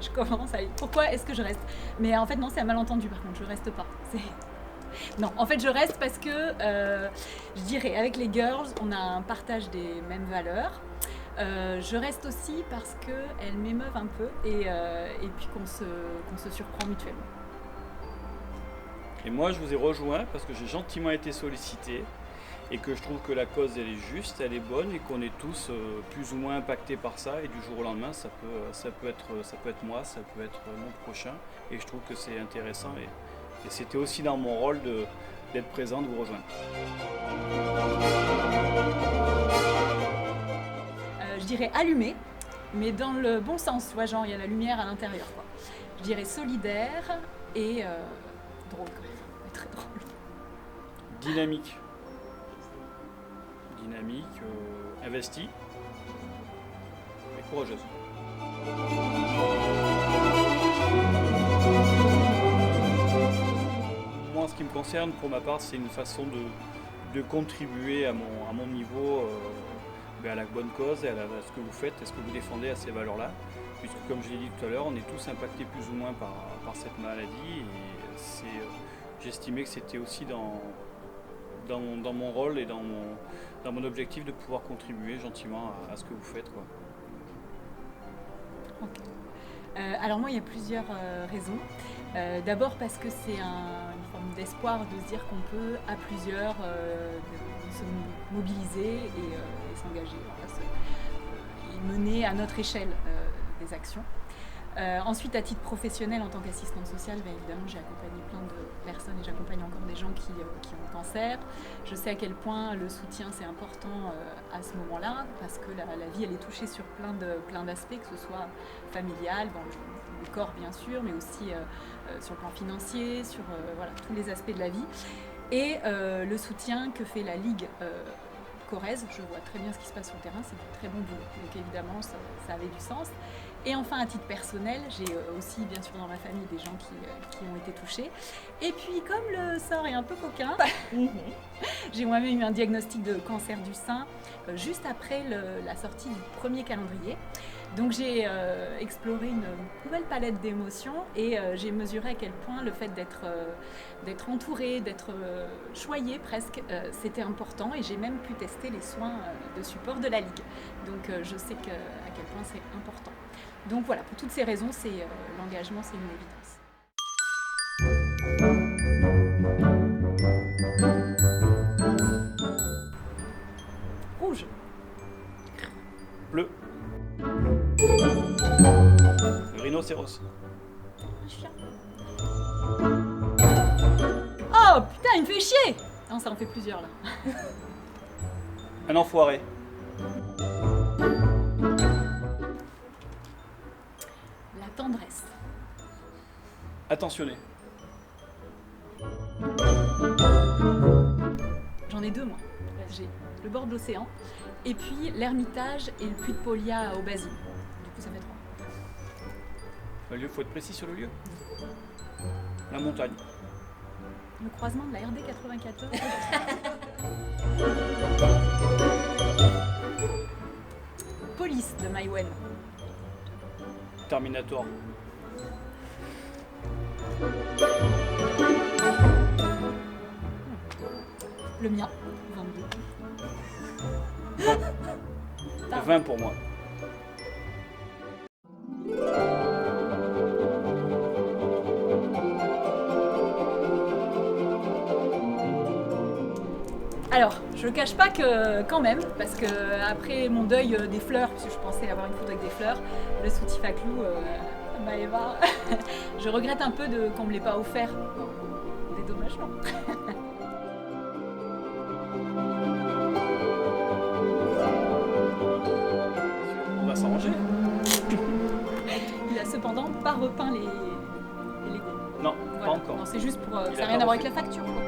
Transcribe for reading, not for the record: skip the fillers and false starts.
Je commence à aller. Pourquoi est-ce que je reste? Mais en fait, non, c'est un malentendu par contre, je reste pas. Non, en fait, je reste parce que, je dirais, avec les girls, on a un partage des mêmes valeurs. Je reste aussi parce qu'elles m'émeuvent un peu et puis qu'on se surprend mutuellement. Et moi, je vous ai rejoint parce que j'ai gentiment été sollicité et que je trouve que la cause, elle est juste, elle est bonne et qu'on est tous plus ou moins impactés par ça. Et du jour au lendemain, ça peut être moi, ça peut être mon prochain. Et je trouve que c'est intéressant. Et c'était aussi dans mon rôle d'être présent, de vous rejoindre. Je dirais allumé, mais dans le bon sens, tu vois, genre il y a la lumière à l'intérieur, quoi. Je dirais solidaire et drôle quand même, très drôle. Dynamique, investie et courageuse. Moi, en ce qui me concerne, pour ma part, c'est une façon de contribuer à mon niveau à la bonne cause et à ce que vous faites et ce que vous défendez à ces valeurs-là. Puisque, comme je l'ai dit tout à l'heure, on est tous impactés plus ou moins par cette maladie. Et j'estimais que c'était aussi dans mon rôle et dans mon objectif de pouvoir contribuer gentiment à ce que vous faites, quoi. Okay. Alors moi, il y a plusieurs raisons. D'abord parce que c'est une forme d'espoir de se dire qu'on peut, à plusieurs, se mobiliser et s'engager, et mener à notre échelle des actions. Ensuite, à titre professionnel, en tant qu'assistante sociale, évidemment, j'ai accompagné plein de personnes et j'accompagne encore des gens qui ont le cancer. Je sais à quel point le soutien, c'est important à ce moment-là, parce que la vie, elle est touchée sur plein d'aspects, que ce soit familial, dans le corps, bien sûr, mais aussi sur le plan financier, sur tous les aspects de la vie. Et le soutien que fait la Ligue Corrèze, je vois très bien ce qui se passe sur le terrain, c'est du très bon boulot. Donc évidemment, ça avait du sens. Et enfin, à titre personnel, j'ai aussi, bien sûr, dans ma famille, des gens qui ont été touchés. Et puis, comme le sort est un peu coquin, j'ai moi-même eu un diagnostic de cancer du sein juste après la sortie du premier calendrier. Donc j'ai exploré une nouvelle palette d'émotions et j'ai mesuré à quel point le fait d'être entourée, d'être choyée presque, c'était important et j'ai même pu tester les soins de support de la Ligue. Donc je sais à quel point c'est important. Donc voilà, pour toutes ces raisons, l'engagement, c'est une évidence. Rouge. Bleu. Rhinocéros. Un chien. Oh putain, il me fait chier! Non, ça en fait plusieurs là. Un enfoiré. La tendresse. Attentionné. J'en ai deux moi. J'ai le bord de l'océan et puis l'Ermitage et le puits de Polia à Aubazine. Du coup, ça fait 3. Le lieu, faut être précis sur le lieu. La montagne. Le croisement de la RD 94. Police de Maïwen. Terminator. Le mien, 22. 20 pour moi. Alors, je ne cache pas que quand même, parce que après mon deuil des fleurs, parce que je pensais avoir une photo avec des fleurs, le soutif à clous, Maëva, je regrette un peu qu'on ne me l'ait pas offert. Dédommagement. On va s'arranger. Il a cependant pas repeint les Legos. Non, Voilà. pas encore. Non, c'est juste pour. Il Ça a n'a rien pas à voir avec refait. la facture, quoi.